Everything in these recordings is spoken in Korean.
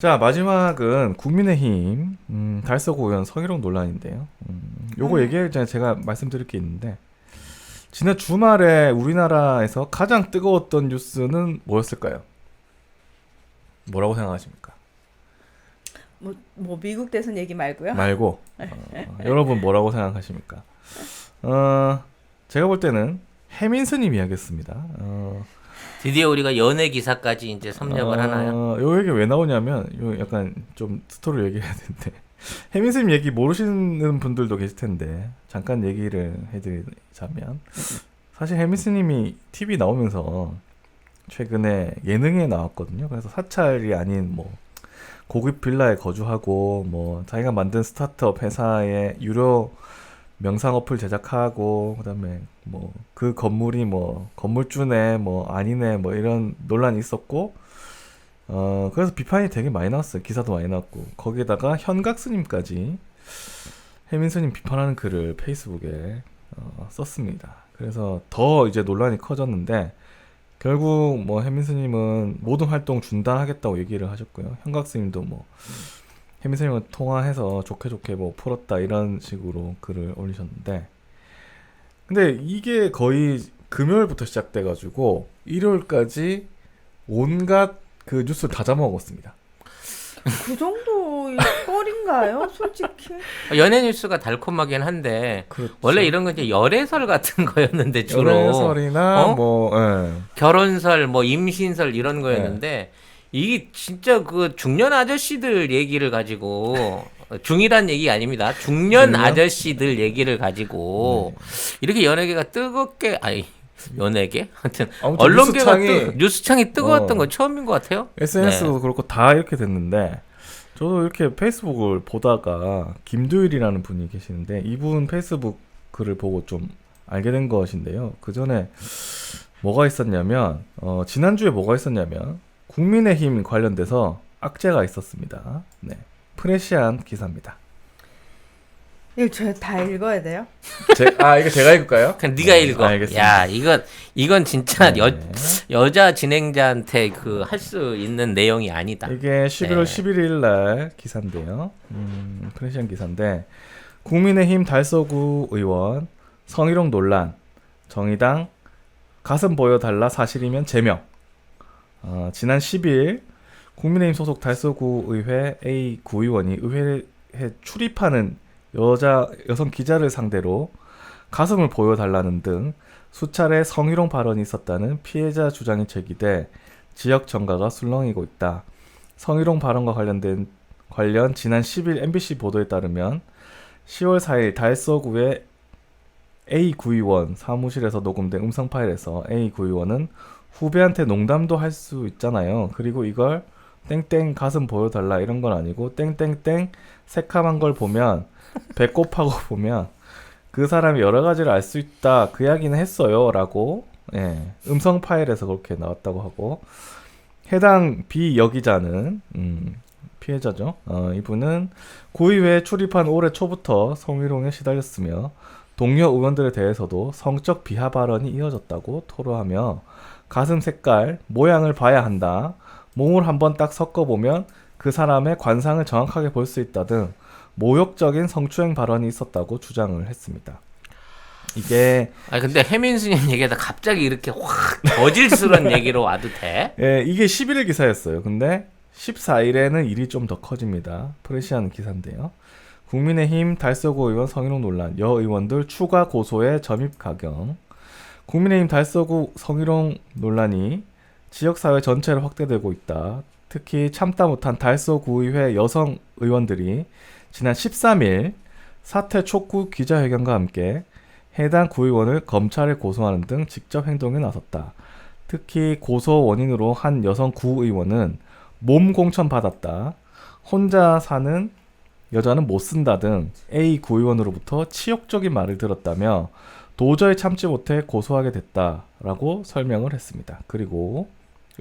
자, 마지막은 국민의힘 달서구 의원 성희롱 논란인데요. 요거 얘기하기 전에 제가 말씀드릴 게 있는데 지난 주말에 우리나라에서 가장 뜨거웠던 뉴스는 뭐였을까요? 뭐라고 생각하십니까? 미국 대선 얘기 말고요. 말고 여러분 뭐라고 생각하십니까? 제가 볼 때는 해민스님 이야기였습니다. 드디어 우리가 연예 기사까지 이제 섭렵을 하나요? 요 얘기 왜 나오냐면 요 약간 좀 스토리를 얘기해야 되는데 해민스님 얘기 모르시는 분들도 계실 텐데 잠깐 얘기를 해드리자면 사실 해민스님이 TV 나오면서 최근에 예능에 나왔거든요. 그래서 사찰이 아닌 뭐 고급 빌라에 거주하고 뭐 자기가 만든 스타트업 회사에 유료 명상 어플 제작하고 그다음에 뭐 그 건물이 뭐 건물주네 뭐 아니네 뭐 이런 논란이 있었고 그래서 비판이 되게 많이 나왔어요. 기사도 많이 나왔고 거기에다가 현각스님까지 해민스님 비판하는 글을 페이스북에 썼습니다. 그래서 더 이제 논란이 커졌는데 결국 뭐 해민스님은 모든 활동 중단하겠다고 얘기를 하셨고요. 현각스님도 뭐 해민스님은 통화해서 좋게 뭐 풀었다 이런 식으로 글을 올리셨는데 근데 이게 거의 금요일부터 시작돼가지고 일요일까지 온갖 그 뉴스를 다 잡아먹었습니다. 그 정도 뻘인가요, 솔직히? 연예 뉴스가 달콤하긴 한데 그렇죠. 원래 이런 건 이제 열애설 같은 거였는데 주로 연애설이나 뭐 결혼설, 뭐 임신설 이런 거였는데 이게 진짜 그 중년 아저씨들 얘기를 가지고 중이란 얘기 아닙니다. 중년 아저씨들 얘기를 가지고 이렇게 연예계가 뜨겁게 연예계? 하여튼 언론계가 뉴스창이 뜨거웠던 건 처음인 것 같아요. SNS도 그렇고 다 이렇게 됐는데 저도 이렇게 페이스북을 보다가 김두일이라는 분이 계시는데 이분 페이스북 글을 보고 좀 알게 된 것인데요. 그 전에 뭐가 있었냐면 지난주에 뭐가 있었냐면 국민의힘 관련돼서 악재가 있었습니다. 네, 프레시안 기사입니다. 이거 제가 다 읽어야 돼요? 이거 제가 읽을까요? 그냥 네가 읽어. 알겠습니다. 야, 이건 진짜 여자 진행자한테 그 할 수 있는 내용이 아니다. 이게 11월 11일 날 기사인데요. 프레시안 기사인데 국민의힘 달서구 의원 성희롱 논란 정의당 가슴 보여달라 사실이면 제명. 지난 10일 국민의힘 소속 달서구 의회 A 구의원이 의회에 출입하는 여성 기자를 상대로 가슴을 보여달라는 등 수차례 성희롱 발언이 있었다는 피해자 주장이 제기돼 지역 정가가 술렁이고 있다. 성희롱 발언과 관련 지난 10일 MBC 보도에 따르면 10월 4일 달서구의 A 구의원 사무실에서 녹음된 음성 파일에서 A 구의원은 후배한테 농담도 할 수 있잖아요. 그리고 이걸 땡땡 가슴 보여달라 이런 건 아니고 땡땡땡 새카만 걸 보면 배꼽하고 보면 그 사람이 여러 가지를 알 수 있다 그 이야기는 했어요 라고 음성 파일에서 그렇게 나왔다고 하고 해당 비여기자는 피해자죠. 이분은 구의회에 출입한 올해 초부터 성희롱에 시달렸으며 동료 의원들에 대해서도 성적 비하 발언이 이어졌다고 토로하며 가슴 색깔, 모양을 봐야 한다. 몸을 한번 딱 섞어보면 그 사람의 관상을 정확하게 볼 수 있다 등 모욕적인 성추행 발언이 있었다고 주장을 했습니다. 이게 근데 해민스님 얘기하다 갑자기 이렇게 확 거질스러운 얘기로 와도 돼? 이게 11일 기사였어요. 근데 14일에는 일이 좀 더 커집니다. 프레시안 기사인데요. 국민의힘 달서구 의원 성희롱 논란, 여 의원들 추가 고소에 점입 가경. 국민의힘 달서구 성희롱 논란이 지역사회 전체를 확대되고 있다. 특히 참다 못한 달서구의회 여성 의원들이 지난 13일 사퇴 촉구 기자회견과 함께 해당 구의원을 검찰에 고소하는 등 직접 행동에 나섰다. 특히 고소 원인으로 한 여성 구의원은 몸 공천 받았다. 혼자 사는 여자는 못 쓴다 등 A 구의원으로부터 치욕적인 말을 들었다며 도저히 참지 못해 고소하게 됐다라고 설명을 했습니다. 그리고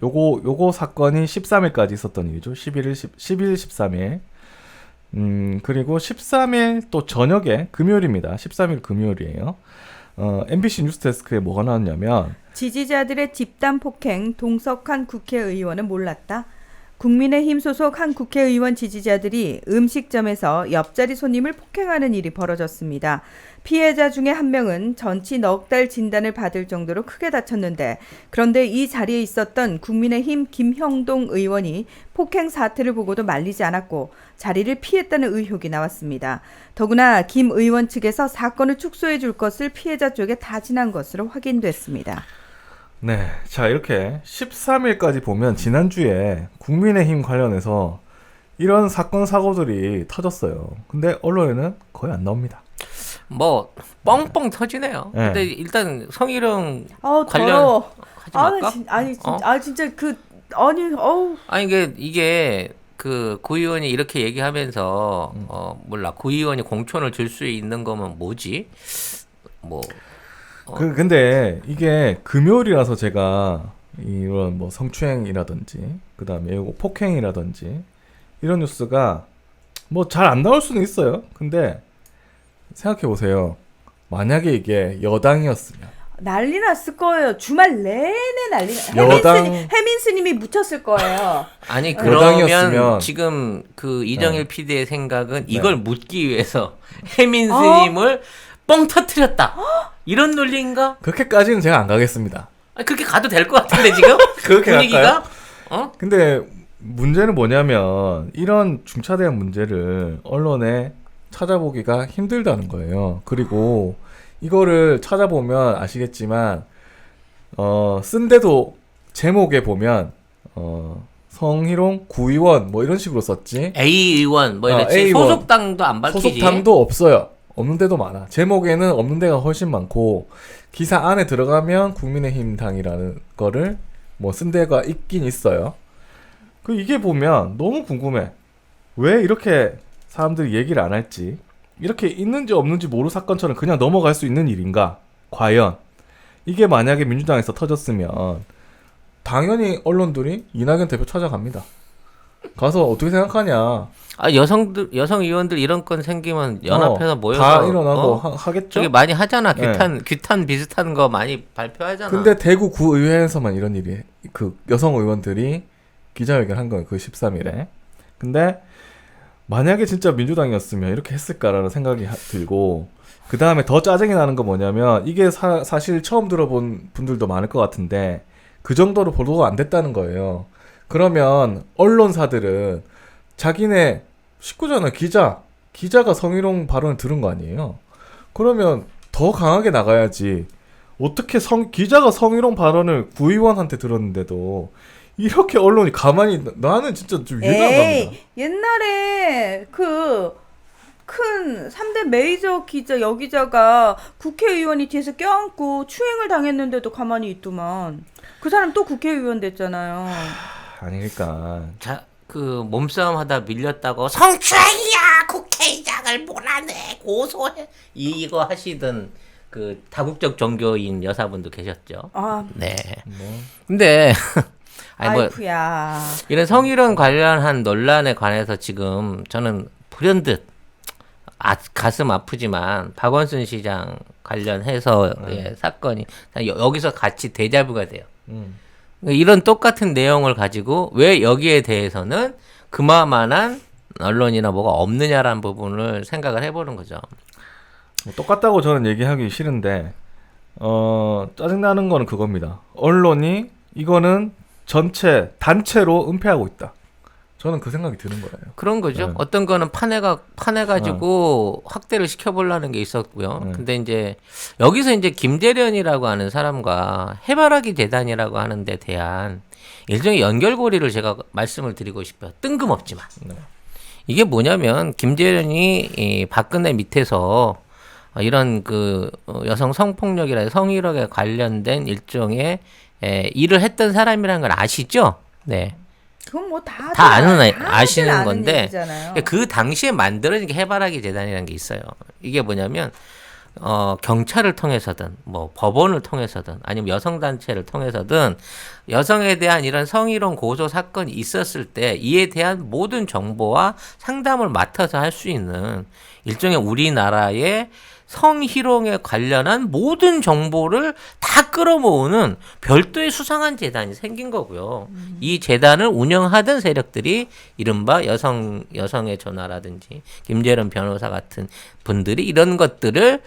요거 사건이 13일까지 있었던 일이죠. 11일, 13일. 그리고 13일 또 저녁에 금요일입니다. 13일 금요일이에요. MBC 뉴스데스크에 뭐가 나왔냐면 지지자들의 집단 폭행 동석한 국회의원은 몰랐다. 국민의힘 소속 한 국회의원 지지자들이 음식점에서 옆자리 손님을 폭행하는 일이 벌어졌습니다. 피해자 중에 한 명은 전치 넉 달 진단을 받을 정도로 크게 다쳤는데, 그런데 이 자리에 있었던 국민의힘 김형동 의원이 폭행 사태를 보고도 말리지 않았고 자리를 피했다는 의혹이 나왔습니다. 더구나 김 의원 측에서 사건을 축소해 줄 것을 피해자 쪽에 다진한 것으로 확인됐습니다. 네, 자 이렇게 13일까지 보면 지난주에 국민의힘 관련해서 이런 사건 사고들이 터졌어요. 근데 언론에는 거의 안 나옵니다. 뭐 뻥뻥 터지네요. 네. 근데 일단 성희롱 더러워. 관련하지 말까? 진짜 아니 이게 그 구의원이 이렇게 얘기하면서 몰라, 구의원이 공천을 줄 수 있는 거면 뭐지? 뭐 근데 이게 금요일이라서 제가 이런 뭐 성추행이라든지 그다음에 이거 폭행이라든지 이런 뉴스가 뭐 잘 안 나올 수는 있어요. 근데 생각해 보세요. 만약에 이게 여당이었으면 난리 났을 거예요. 주말 내내 난리. 여당- 해민 스님이 묻혔을 거예요. 아니 그러면 여당이었으면- 지금 그 이정일 네. PD의 생각은 네. 이걸 묻기 위해서 해민 스님을 뻥 터뜨렸다, 이런 논리인가? 그렇게까지는 제가 안 가겠습니다. 아니, 그렇게 가도 될 것 같은데 지금 그렇게 분위기가 갈까요? 근데 문제는 뭐냐면 이런 중차대한 문제를 언론에 찾아보기가 힘들다는 거예요. 그리고 이거를 찾아보면 아시겠지만 쓴데도 제목에 보면 성희롱 구의원 뭐 이런 식으로 썼지. A 의원 뭐 이렇지. A 의원. 소속당도 안 밝히지. 소속당도 없어요. 없는 데도 많아. 제목에는 없는 데가 훨씬 많고 기사 안에 들어가면 국민의힘 당이라는 거를 뭐 쓴 데가 있긴 있어요. 이게 보면 너무 궁금해. 왜 이렇게 사람들이 얘기를 안 할지, 이렇게 있는지 없는지 모를 사건처럼 그냥 넘어갈 수 있는 일인가? 과연 이게 만약에 민주당에서 터졌으면 당연히 언론들이 이낙연 대표 찾아갑니다. 가서 어떻게 생각하냐. 아, 여성 의원들 이런 건 생기면 연합해서 모여서 다 일어나고 하겠죠. 저기 많이 하잖아. 네. 규탄 비슷한 거 많이 발표하잖아. 근데 대구 구의회에서만 이런 일이, 그 여성 의원들이 기자회견 한 거예요. 그 13일에. 근데 만약에 진짜 민주당이었으면 이렇게 했을까라는 생각이 들고, 그 다음에 더 짜증이 나는 건 뭐냐면 이게 사실 처음 들어본 분들도 많을 것 같은데 그 정도로 보도가 안 됐다는 거예요. 그러면 언론사들은 자기네 식구잖아, 기자가 성희롱 발언을 들은 거 아니에요. 그러면 더 강하게 나가야지. 어떻게 기자가 성희롱 발언을 구의원한테 들었는데도 이렇게 언론이 가만히, 나는 진짜 좀 이해가 안 갑니다. 옛날에 그 큰 3대 메이저 기자, 여기자가 국회의원이 뒤에서 껴안고 추행을 당했는데도 가만히 있더만. 그 사람 또 국회의원 됐잖아요. 아니 그러니까 자, 그 몸싸움 하다 밀렸다고 성추행이야, 국회의장을 몰아내, 고소해, 이거 하시던 그 다국적 종교인 여사분도 계셨죠. 아, 네. 뭐 근데 아니 뭐 아이쿠야. 이런 성희롱 관련한 논란에 관해서 지금 저는 불현듯 가슴 아프지만 박원순 시장 관련해서 예, 사건이 여기서 같이 데자뷰가 돼요. 이런 똑같은 내용을 가지고 왜 여기에 대해서는 그만한 언론이나 뭐가 없느냐라는 부분을 생각을 해보는 거죠. 뭐 똑같다고 저는 얘기하기 싫은데 짜증나는 거는 그겁니다. 언론이 이거는 전체 단체로 은폐하고 있다. 저는 그 생각이 드는 거예요. 그런 거죠. 네. 어떤 거는 파내가지고 확대를 시켜보려는 게 있었고요. 네. 근데 이제 여기서 이제 김재련이라고 하는 사람과 해바라기 재단이라고 하는 데 대한 일종의 연결고리를 제가 말씀을 드리고 싶어요. 뜬금없지만. 네. 이게 뭐냐면 김재련이 이 박근혜 밑에서 이런 그 여성 성폭력이나 성희롱에 관련된 일종의 일을 했던 사람이라는 걸 아시죠? 네. 그건 뭐 다 아시는 건데 얘기잖아요. 그 당시에 만들어진 게 해바라기 재단이라는 게 있어요. 이게 뭐냐면 경찰을 통해서든 뭐 법원을 통해서든 아니면 여성 단체를 통해서든 여성에 대한 이런 성희롱 고소 사건이 있었을 때 이에 대한 모든 정보와 상담을 맡아서 할 수 있는 일종의 우리나라의 성희롱에 관련한 모든 정보를 다 끌어모으는 별도의 수상한 재단이 생긴 거고요. 이 재단을 운영하던 세력들이 이른바 여성의 전화라든지 김재련 변호사 같은 분들이 이런 것들을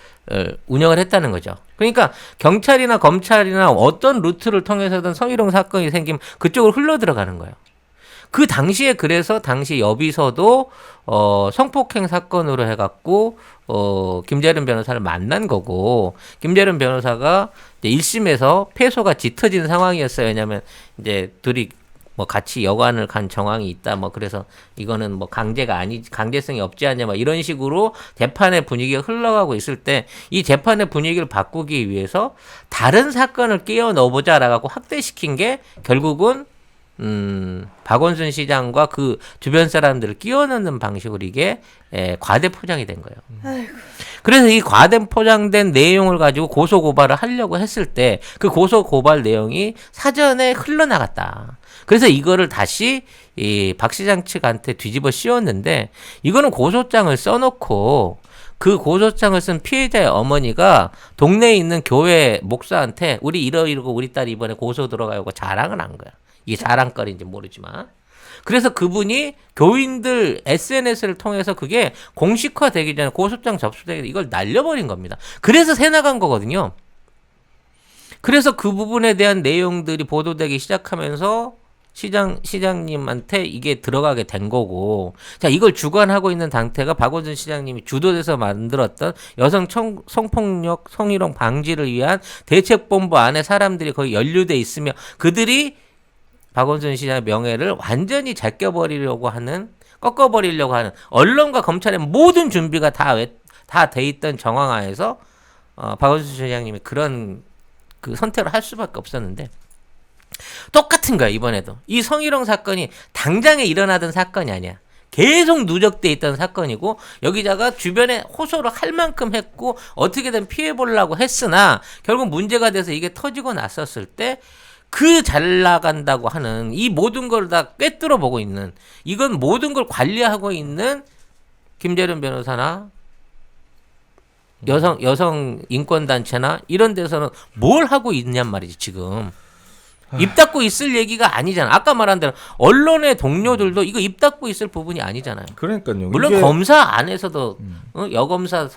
운영을 했다는 거죠. 그러니까 경찰이나 검찰이나 어떤 루트를 통해서든 성희롱 사건이 생기면 그쪽으로 흘러 들어가는 거예요. 그 당시에 그래서 당시 여비서도 성폭행 사건으로 해갖고 김재련 변호사를 만난 거고, 김재련 변호사가 이제 1심에서 패소가 짙어진 상황이었어요. 왜냐하면 이제 둘이 뭐 같이 여관을 간 정황이 있다. 뭐 그래서 이거는 뭐 강제성이 없지 않냐. 뭐 이런 식으로 재판의 분위기가 흘러가고 있을 때 이 재판의 분위기를 바꾸기 위해서 다른 사건을 끼워 넣어보자라고 확대시킨 게 결국은 박원순 시장과 그 주변 사람들을 끼워 넣는 방식으로 이게 과대 포장이 된 거예요. 아이고. 그래서 이 과대 포장된 내용을 가지고 고소 고발을 하려고 했을 때 그 고소 고발 내용이 사전에 흘러나갔다. 그래서 이거를 다시 이 박 시장 측한테 뒤집어 씌웠는데, 이거는 고소장을 써놓고 그 고소장을 쓴 피해자의 어머니가 동네에 있는 교회 목사한테 우리 이러이러고 우리 딸이 이번에 고소 들어가고 자랑을 한 거야. 이게 자랑거리인지 모르지만. 그래서 그분이 교인들 SNS를 통해서 그게 공식화되기 전에 고소장 접수되기 전에 이걸 날려버린 겁니다. 그래서 새 나간 거거든요. 그래서 그 부분에 대한 내용들이 보도되기 시작하면서 시장님한테 이게 들어가게 된 거고, 자, 이걸 주관하고 있는 당태가 박원순 시장님이 주도돼서 만들었던 여성 성폭력, 성희롱 방지를 위한 대책본부 안에 사람들이 거의 연루돼 있으며 그들이 박원순 시장의 명예를 완전히 꺾어버리려고 하는 언론과 검찰의 모든 준비가 다 돼 있던 정황 하에서 박원순 시장님이 그런 그 선택을 할 수밖에 없었는데, 똑같은 거야. 이번에도 이 성희롱 사건이 당장에 일어나던 사건이 아니야. 계속 누적돼 있던 사건이고, 여기다가 주변에 호소를 할 만큼 했고 어떻게든 피해보려고 했으나 결국 문제가 돼서 이게 터지고 났었을 때 그 잘 나간다고 하는 이 모든 걸 다 꿰뚫어 보고 있는, 이건 모든 걸 관리하고 있는 김재련 변호사나 여성 인권 단체나 이런 데서는 뭘 하고 있냔 말이지. 지금 입 닫고 있을 얘기가 아니잖아. 아까 말한 대로 언론의 동료들도 이거 입 닫고 있을 부분이 아니잖아요. 그러니까요. 물론 이게... 검사 안에서도 여검사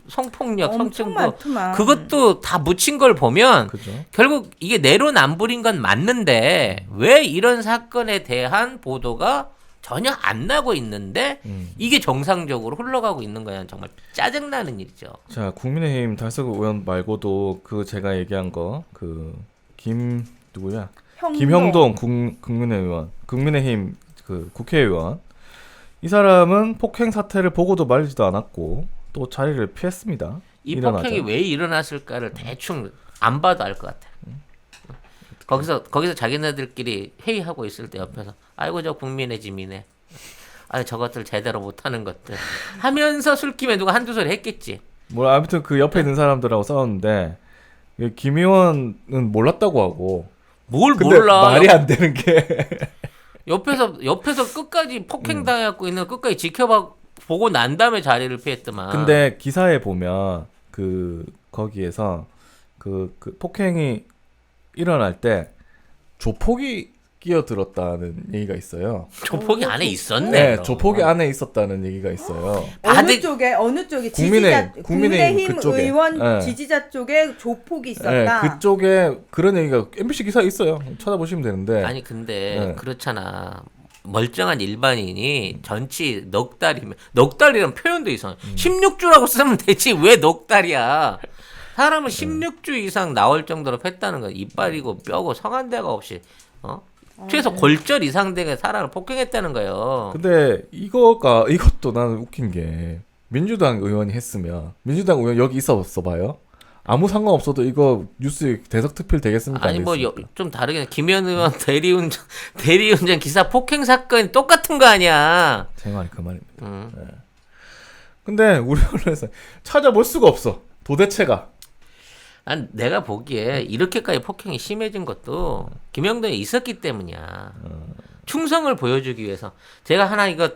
성폭력, 엄청 성추행도 많더만. 그것도 다 묻힌 걸 보면 그죠. 결국 이게 내로남불인 건 맞는데 왜 이런 사건에 대한 보도가 전혀 안 나고 있는데 이게 정상적으로 흘러가고 있는 거야. 정말 짜증나는 일이죠. 자, 국민의힘 달서구 의원 말고도 그 제가 얘기한 거 그 누구야? 김형동 국민의힘 그 국회의원, 이 사람은 폭행 사태를 보고도 말지도 않았고 또 자리를 피했습니다. 이 일어나자. 폭행이 왜 일어났을까를 대충 안 봐도 알 것 같아. 거기서 자기네들끼리 회의하고 있을 때 옆에서 아이고 저 국민의 짐이네. 아유 저것들 제대로 못하는 것들 하면서 술김에 누가 한두 소리 했겠지. 뭐 아무튼 그 옆에 있는 사람들하고 싸웠는데 김 의원은 몰랐다고 하고. 뭘 근데 몰라. 말이 안 되는 게 옆에서 끝까지 폭행 당하고 있는 끝까지 보고 난 다음에 자리를 피했더만. 근데 기사에 보면 그 거기에서 그 폭행이 일어날 때 조폭이 끼어들었다는 얘기가 있어요. 조폭이 안에 있었네. 네, 그럼. 조폭이 안에 있었다는 얘기가 있어요. 어느 쪽에 국민의힘 그쪽에. 의원 네. 지지자 쪽에 조폭이 있었다. 네, 그쪽에 그런 얘기가 MBC 기사에 있어요. 찾아보시면 되는데. 아니 근데 네. 그렇잖아. 멀쩡한 일반인이 전치 넉 달이란 표현도 이상해. 16주라고 쓰면 되지 왜 넉 달이야. 사람은 16주 이상 나올 정도로 팼다는 거야. 이빨이고 뼈고 성한 데가 없이 최소 골절 이상 되게 사람을 폭행했다는 거예요. 근데 이것도 나는 웃긴 게 민주당 의원이 했으면 민주당 의원 여기 있었어 봐요. 아무 상관없어도 이거 뉴스 대석특필 되겠습니까? 아니 뭐 좀 다르게 김현 의원 대리운전 기사 폭행 사건이 똑같은 거 아니야. 제 말이 그 말입니다. 네. 근데 우리 언론에서 찾아볼 수가 없어. 도대체가. 난 내가 보기에 이렇게까지 폭행이 심해진 것도 김영동이 있었기 때문이야. 충성을 보여주기 위해서. 제가 하나 이거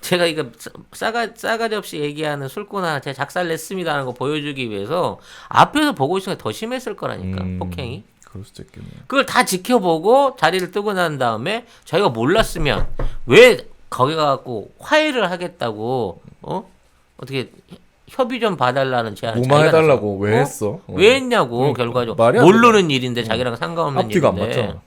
제가 이거 싸가지 없이 얘기하는 술꾼 하나 제가 작살냈습니다 하는 거 보여주기 위해서 앞에서 보고 있으니까 더 심했을 거라니까 폭행이. 그럴 수도 있겠네요. 그걸 다 지켜보고 자리를 뜨고 난 다음에 자기가 몰랐으면 왜 거기 가갖고 화해를 하겠다고 어떻게 협의 좀 봐달라는 제안을 무마해달라고 왜 했어? 왜 했냐고 결과적으로 말이 안 모르는 일인데 자기랑 상관없는 앞뒤가 안 일인데 맞잖아.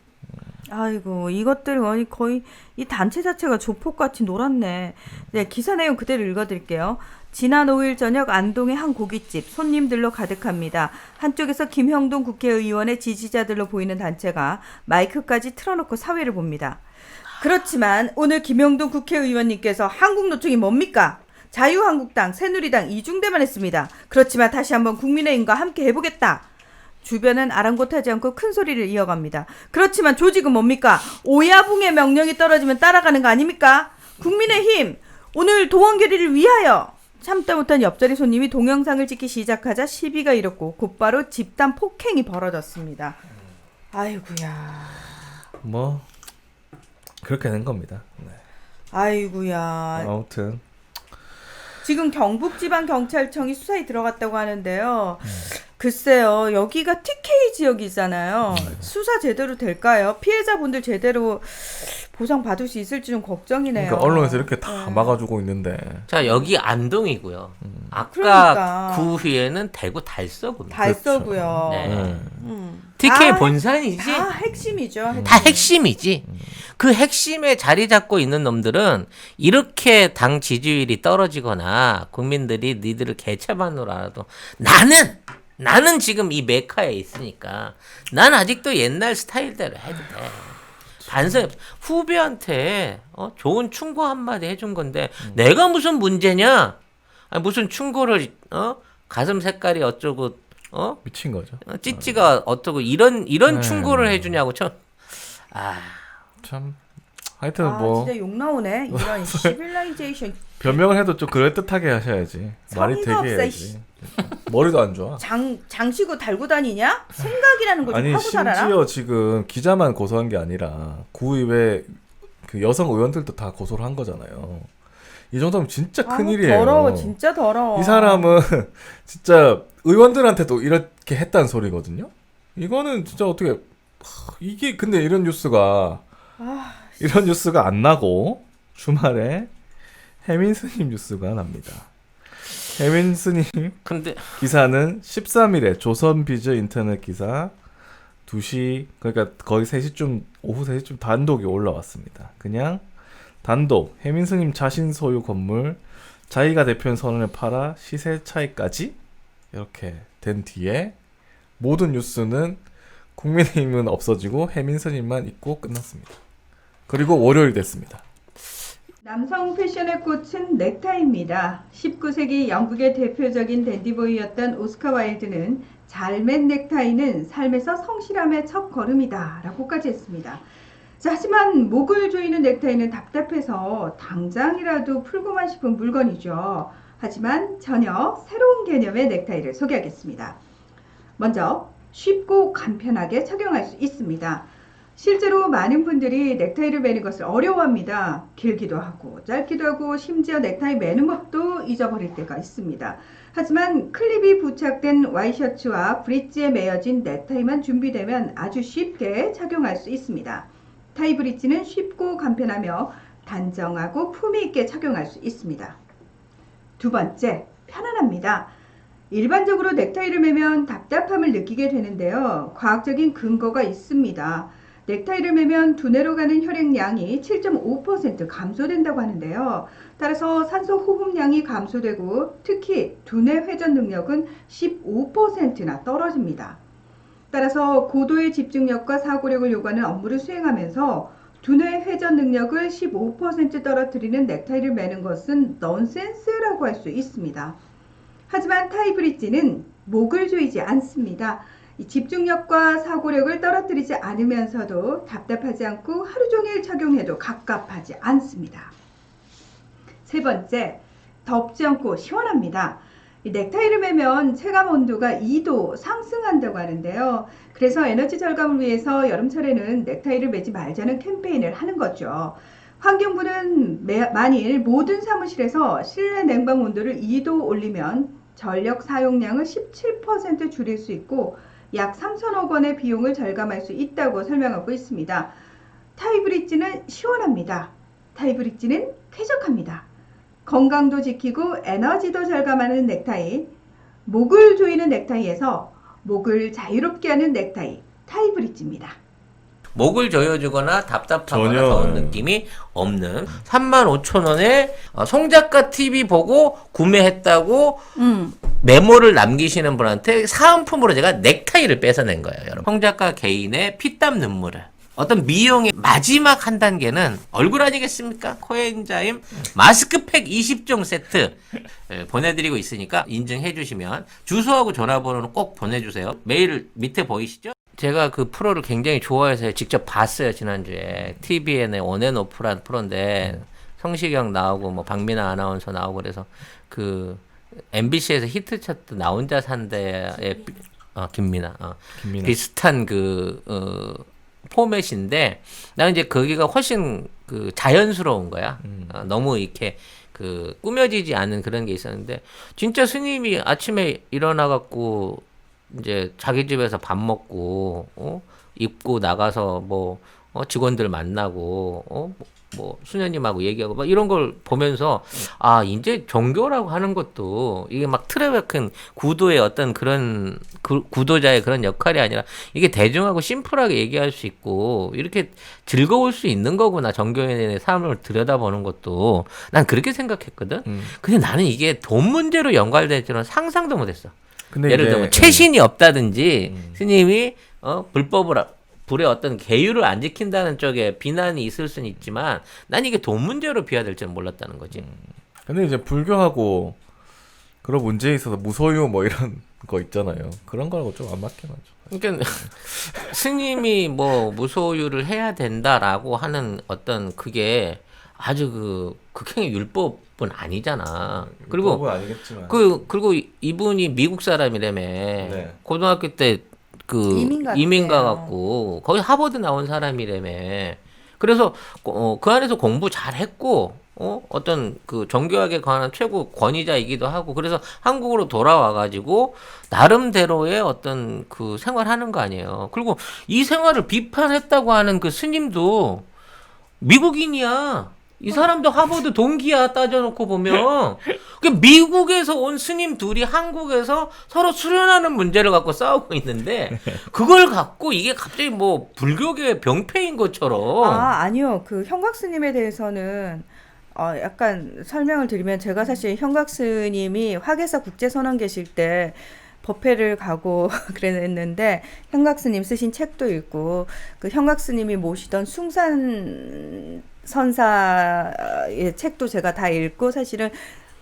아이고 이것들 거의 이 단체 자체가 조폭같이 놀았네. 네, 기사 내용 그대로 읽어드릴게요. 지난 5일 저녁 안동의 한 고깃집 손님들로 가득합니다. 한쪽에서 김형동 국회의원의 지지자들로 보이는 단체가 마이크까지 틀어놓고 사회를 봅니다. 그렇지만 오늘 김형동 국회의원님께서 한국노총이 뭡니까? 자유한국당, 새누리당 이중대만 했습니다. 그렇지만 다시 한번 국민의힘과 함께 해보겠다. 주변은 아랑곳하지 않고 큰 소리를 이어갑니다. 그렇지만 조직은 뭡니까? 오야붕의 명령이 떨어지면 따라가는 거 아닙니까? 국민의힘 오늘 동원결의를 위하여 참다 못한 옆자리 손님이 동영상을 찍기 시작하자 시비가 일었고 곧바로 집단 폭행이 벌어졌습니다. 아이고야. 뭐 그렇게 된 겁니다. 네. 아이고야. 아무튼 지금 경북지방경찰청이 수사에 들어갔다고 하는데요. 글쎄요, 여기가 TK 지역이잖아요. 수사 제대로 될까요? 피해자분들 제대로 보상받을 수 있을지 좀 걱정이네요. 그러니까 언론에서 이렇게 다 막아주고 있는데. 자 여기 안동이고요. 아까 그러니까. 구휘에는 대구 달서구입니다. 달서고요. 네. TK 다 본산이지. 다 핵심이죠. 다 핵심이지. 그 핵심에 자리 잡고 있는 놈들은 이렇게 당 지지율이 떨어지거나 국민들이 니들을 개차반으로 알아도 나는 지금 이 메카에 있으니까 난 아직도 옛날 스타일대로 해도 돼. 반성 후배한테 좋은 충고 한마디 해준 건데 내가 무슨 문제냐? 아니, 무슨 충고를 가슴 색깔이 어쩌고 미친 거죠. 찌찌가 어쩌고 이런 네. 충고를 해주냐고 참. 참 하여튼 뭐 진짜 욕 나오네. 이런 시빌라이제이션. 변명을 해도 좀 그럴듯하게 하셔야지. 말이 성의가 되게 없어, 해야지. 머리도 안 좋아. 장시고 달고 다니냐? 생각이라는 거 좀 아니 하고 살아라. 심지어 지금 기자만 고소한 게 아니라 구의회 그 여성 의원들도 다 고소를 한 거잖아요. 이 정도면 진짜 큰일이에요. 더러워, 진짜 더러워. 이 사람은 진짜 의원들한테도 이렇게 했다는 소리거든요. 이거는 진짜 어떻게 이게 근데 이런 뉴스가 안 나고 주말에 해민스님 뉴스가 납니다. 해민스님 근데 기사는 13일에 조선비즈 인터넷 기사 2시 그러니까 거의 3시쯤 오후 3시쯤 단독이 올라왔습니다. 그냥 단독 해민스님 자신 소유 건물 자기가 대표인 선원을 팔아 시세 차익까지 이렇게 된 뒤에 모든 뉴스는 국민의힘은 없어지고 해민스님만 있고 끝났습니다. 그리고 월요일 됐습니다. 남성 패션의 꽃은 넥타이입니다. 19세기 영국의 대표적인 댄디보이였던 오스카 와일드는 잘 맨 넥타이는 삶에서 성실함의 첫 걸음이다 라고까지 했습니다. 자, 하지만 목을 조이는 넥타이는 답답해서 당장이라도 풀고만 싶은 물건이죠. 하지만 전혀 새로운 개념의 넥타이를 소개하겠습니다. 먼저 쉽고 간편하게 착용할 수 있습니다. 실제로 많은 분들이 넥타이를 매는 것을 어려워합니다. 길기도 하고 짧기도 하고 심지어 넥타이 매는 법도 잊어버릴 때가 있습니다. 하지만 클립이 부착된 와이셔츠와 브릿지에 매어진 넥타이만 준비되면 아주 쉽게 착용할 수 있습니다. 타이 브릿지는 쉽고 간편하며 단정하고 품위 있게 착용할 수 있습니다. 두 번째, 편안합니다. 일반적으로 넥타이를 매면 답답함을 느끼게 되는데요. 과학적인 근거가 있습니다. 넥타이를 매면 두뇌로 가는 혈액량이 7.5% 감소된다고 하는데요. 따라서 산소 호흡량이 감소되고 특히 두뇌 회전 능력은 15%나 떨어집니다. 따라서 고도의 집중력과 사고력을 요구하는 업무를 수행하면서 두뇌 회전 능력을 15% 떨어뜨리는 넥타이를 매는 것은 넌센스라고 할 수 있습니다. 하지만 타이 브릿지는 목을 조이지 않습니다. 이 집중력과 사고력을 떨어뜨리지 않으면서도 답답하지 않고 하루 종일 착용해도 갑갑하지 않습니다. 세 번째, 덥지 않고 시원합니다. 이 넥타이를 매면 체감 온도가 2도 상승한다고 하는데요. 그래서 에너지 절감을 위해서 여름철에는 넥타이를 매지 말자는 캠페인을 하는 거죠. 환경부는 만일 모든 사무실에서 실내 냉방 온도를 2도 올리면 전력 사용량을 17% 줄일 수 있고 약 3천억 원의 비용을 절감할 수 있다고 설명하고 있습니다. 타이브릿지는 시원합니다. 타이브릿지는 쾌적합니다. 건강도 지키고 에너지도 절감하는 넥타이, 목을 조이는 넥타이에서 목을 자유롭게 하는 넥타이, 타이브릿지입니다. 목을 조여주거나 답답하거나 전혀, 더운 느낌이 없는 35,000원에 송작가 TV 보고 구매했다고 메모를 남기시는 분한테 사은품으로 제가 넥타이를 뺏어낸 거예요, 여러분. 송작가 개인의 피땀 눈물을. 어떤 미용의 마지막 한 단계는 얼굴 아니겠습니까? 코엔자임 마스크팩 20종 세트 보내드리고 있으니까 인증해 주시면 주소하고 전화번호는 꼭 보내주세요. 메일 밑에 보이시죠? 제가 그 프로를 굉장히 좋아해서 직접 봤어요, 지난주에. TVN의 온앤오프란 프로인데 성시경 나오고 뭐 박민아 아나운서 나오고 그래서 그 MBC에서 히트쳤던 나 혼자 산대의 김민아 비슷한 포맷인데 나는 이제 거기가 훨씬 그 자연스러운 거야. 너무 이렇게 그 꾸며지지 않은 그런 게 있었는데 진짜 스님이 아침에 일어나 갖고 이제 자기 집에서 밥 먹고 입고 나가서 직원들 만나고 뭐 수녀님하고 얘기하고 막 이런 걸 보면서 아 이제 종교라고 하는 것도 이게 막 틀에 박힌 구도의 어떤 그런 구도자의 그런 역할이 아니라 이게 대중하고 심플하게 얘기할 수 있고 이렇게 즐거울 수 있는 거구나. 종교인의 삶을 들여다보는 것도 난 그렇게 생각했거든. 근데 나는 이게 돈 문제로 연관될 줄은 상상도 못했어. 근데 예를 이제, 들면 채신이 없다든지 스님이 불의 어떤 계율을 안 지킨다는 쪽에 비난이 있을 수는 있지만 난 이게 돈 문제로 비화될 줄은 몰랐다는 거지. 근데 이제 불교하고 그런 문제에 있어서 무소유 뭐 이런 거 있잖아요. 그런 거하고 좀 안 맞긴 하죠. 그러니까 스님이 뭐 무소유를 해야 된다라고 하는 어떤 그게 아주 극행의 율법은 아니잖아. 그리고 율법은 아니겠지만. 그리고 이분이 미국 사람이라며. 네. 고등학교 때 이민 같아요. 가갖고 거기 하버드 나온 사람이라며. 그래서 그 안에서 공부 잘했고 어떤 그 종교학에 관한 최고 권위자이기도 하고 그래서 한국으로 돌아와가지고 나름대로의 어떤 그 생활하는 거 아니에요. 그리고 이 생활을 비판했다고 하는 그 스님도 미국인이야. 이 사람도 하버드 동기야 따져놓고 보면. 그 미국에서 온 스님 둘이 한국에서 서로 수련하는 문제를 갖고 싸우고 있는데 그걸 갖고 이게 갑자기 뭐 불교계 병폐인 것처럼. 아니요. 그 형곽 스님에 대해서는 약간 설명을 드리면 제가 사실 형곽 스님이 화계사 국제선언 계실 때 법회를 가고 그랬는데 형곽 스님 쓰신 책도 읽고 그 형곽 스님이 모시던 숭산 선사의 책도 제가 다 읽고 사실은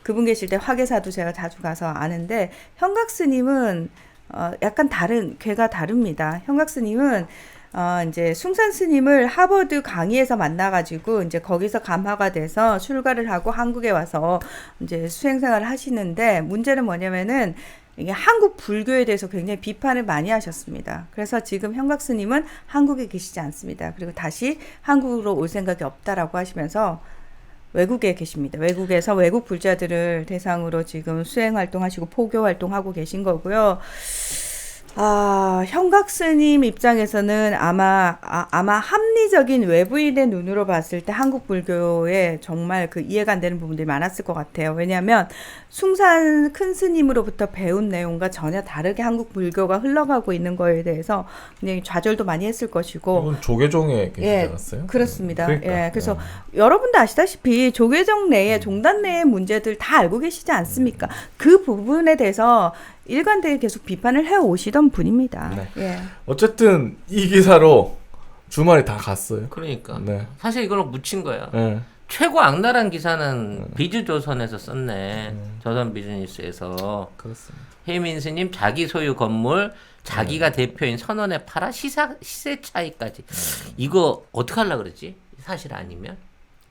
그분 계실 때 화계사도 제가 자주 가서 아는데 형곽 스님은 약간 괴가 다릅니다. 형곽 스님은 이제 숭산 스님을 하버드 강의에서 만나가지고 이제 거기서 감화가 돼서 출가를 하고 한국에 와서 이제 수행생활을 하시는데 문제는 뭐냐면은 이게 한국 불교에 대해서 굉장히 비판을 많이 하셨습니다. 그래서 지금 형곽 스님은 한국에 계시지 않습니다. 그리고 다시 한국으로 올 생각이 없다라고 하시면서 외국에 계십니다. 외국에서 외국 불자들을 대상으로 지금 수행 활동하시고 포교 활동하고 계신 거고요. 형곽 스님 입장에서는 아마 합리적인 외부인의 눈으로 봤을 때 한국 불교에 정말 그 이해가 안 되는 부분들이 많았을 것 같아요. 왜냐하면 숭산 큰 스님으로부터 배운 내용과 전혀 다르게 한국 불교가 흘러가고 있는 거에 대해서 굉장히 좌절도 많이 했을 것이고. 이건 조계종에 계시지 않았어요? 그렇습니다. 그러니까. 그래서 여러분도 아시다시피 조계종 내에 종단 내의 문제들 다 알고 계시지 않습니까? 그 부분에 대해서 일관되게 계속 비판을 해 오시던 분입니다. 네. 어쨌든 이 기사로 주말에 다 갔어요. 그러니까 네. 사실 이걸 묻힌 거야. 네. 최고 악랄한 기사는 비주조선에서 썼네. 조선 비즈니스에서. 그렇습니다. 혜민 스님 자기 소유 건물 자기가 대표인 선원에 팔아 시세 차이까지. 이거 어떻게 하려고 그러지? 사실 아니면?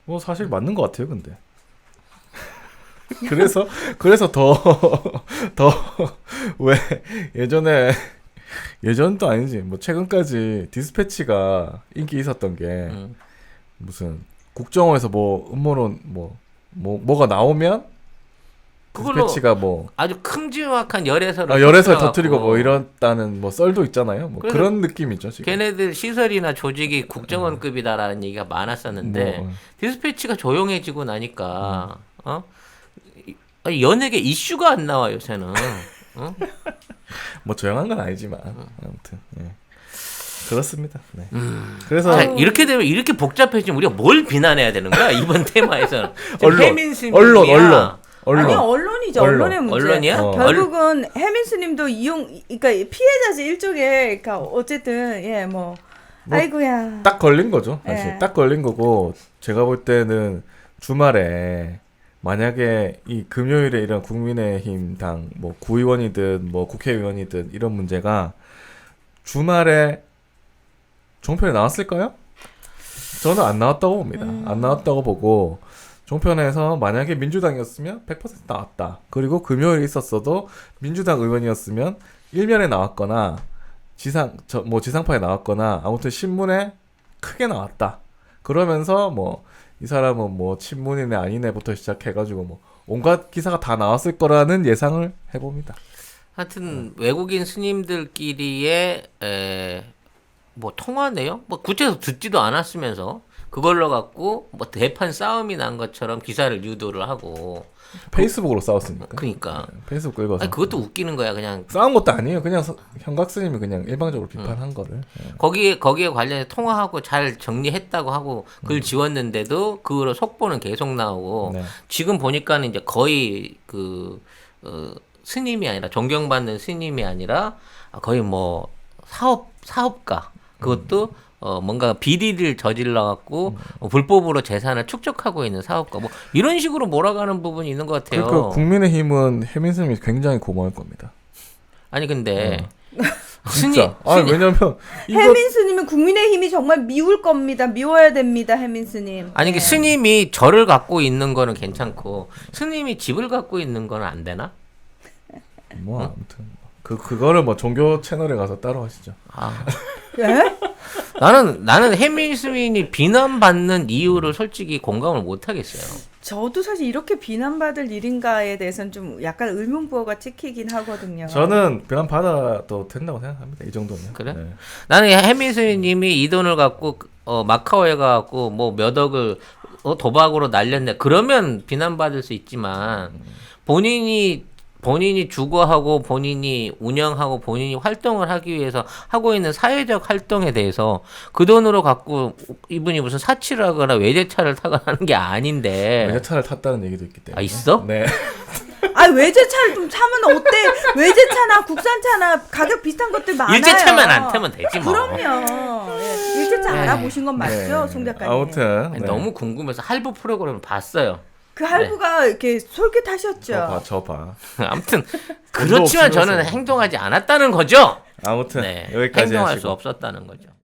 뭐 사실 맞는 것 같아요, 근데. 그래서 더 왜 예전도 아니지 뭐 최근까지 디스패치가 인기 있었던 게 무슨 국정원에서 뭐 음모론 뭐가 나오면 그걸로 디스패치가 뭐 아주 큼지막한 열애설을 열애설 터뜨려갖고 터뜨리고 뭐 이런다는 뭐 썰도 있잖아요. 뭐 그래서 그런 느낌이죠 지금. 걔네들 시설이나 조직이 국정원급이다라는 얘기가 많았었는데 뭐, 디스패치가 조용해지고 나니까 아니, 연예계 이슈가 안 나와 요새는. 어? 뭐 조용한 건 아니지만 아무튼 예. 그렇습니다. 네. 그래서 자, 이렇게 되면 이렇게 복잡해지면 우리가 뭘 비난해야 되는 거야 이번 테마에서는? 언론. 아니 언론이죠. 언론. 언론의 문제. 언론이야? 결국은 해민스님도 그러니까 피해자지 일종의, 그러니까 어쨌든 뭐 아이고야. 딱 걸린 거죠. 사실 예. 딱 걸린 거고 제가 볼 때는 주말에 만약에 이 금요일에 이런 국민의힘 당 뭐 구의원이든 뭐 국회의원이든 이런 문제가 주말에 종편에 나왔을까요? 저는 안 나왔다고 봅니다. 안 나왔다고 보고 종편에서 만약에 민주당이었으면 100% 나왔다. 그리고 금요일에 있었어도 민주당 의원이었으면 일면에 나왔거나 지상파에 나왔거나 아무튼 신문에 크게 나왔다. 그러면서 뭐 이 사람은 뭐 친문이네 아니네부터 시작해가지고 뭐 온갖 기사가 다 나왔을 거라는 예상을 해봅니다. 하여튼 외국인 스님들끼리의 뭐 통화 내용? 뭐 구체적으로 듣지도 않았으면서 그걸로 갖고 뭐 대판 싸움이 난 것처럼 기사를 유도를 하고 페이스북으로 싸웠으니까. 그러니까 페이스북 긁어서. 아니, 그것도 웃기는 거야 그냥. 싸운 것도 아니에요. 그냥 현각 스님이 그냥 일방적으로 비판한 거를. 예. 거기에 관련해 통화하고 잘 정리했다고 하고 글 지웠는데도 그거로 속보는 계속 나오고 네. 지금 보니까는 이제 거의 스님이 아니라 존경받는 스님이 아니라 거의 뭐 사업가 그것도 뭔가 비리를 저질러 갖고 불법으로 재산을 축적하고 있는 사업가 뭐 이런 식으로 몰아가는 부분이 있는 것 같아요. 그러니까 국민의힘은 해민 스님이 굉장히 고마울 겁니다. 아니 근데 진짜. 왜냐면 이거 해민스님은 국민의힘이 정말 미울 겁니다. 미워야 됩니다, 해민스님. 아니 그 스님이 절을 갖고 있는 거는 괜찮고 스님이 집을 갖고 있는 거는 안 되나? 뭐 아무튼 그거를 뭐 종교 채널에 가서 따로 하시죠. 예? 나는 해민 스님이 비난받는 이유를 솔직히 공감을 못 하겠어요. 저도 사실 이렇게 비난받을 일인가에 대해서는 좀 약간 의문부호가 찍히긴 하거든요. 저는 비난 받아도 된다고 생각합니다. 이 정도면. 그래? 네. 나는 해민 스님이 이 돈을 갖고 마카오에 가갖고 뭐 몇 억을 도박으로 날렸네. 그러면 비난받을 수 있지만 본인이 주거하고 본인이 운영하고 본인이 활동을 하기 위해서 하고 있는 사회적 활동에 대해서 그 돈으로 갖고 이분이 무슨 사치를 하거나 외제차를 타거나 하는 게 아닌데. 외제차를 탔다는 얘기도 있기 때문에. 아, 있어? 네. 외제차를 좀 타면 어때? 외제차나 국산차나 가격 비슷한 것들 많아요. 일제차만 안 타면 되지 뭐. 그럼요. 일제차 알아보신 건 맞죠, 송 작가님? 아무튼 아니, 너무 궁금해서 할부 프로그램을 봤어요. 그 할부가 이렇게 솔깃하셨죠. 저 봐. 아무튼 그렇지만 저는 행동하지 않았다는 거죠. 아무튼 네, 여기까지 행동할 하시고. 수 없었다는 거죠.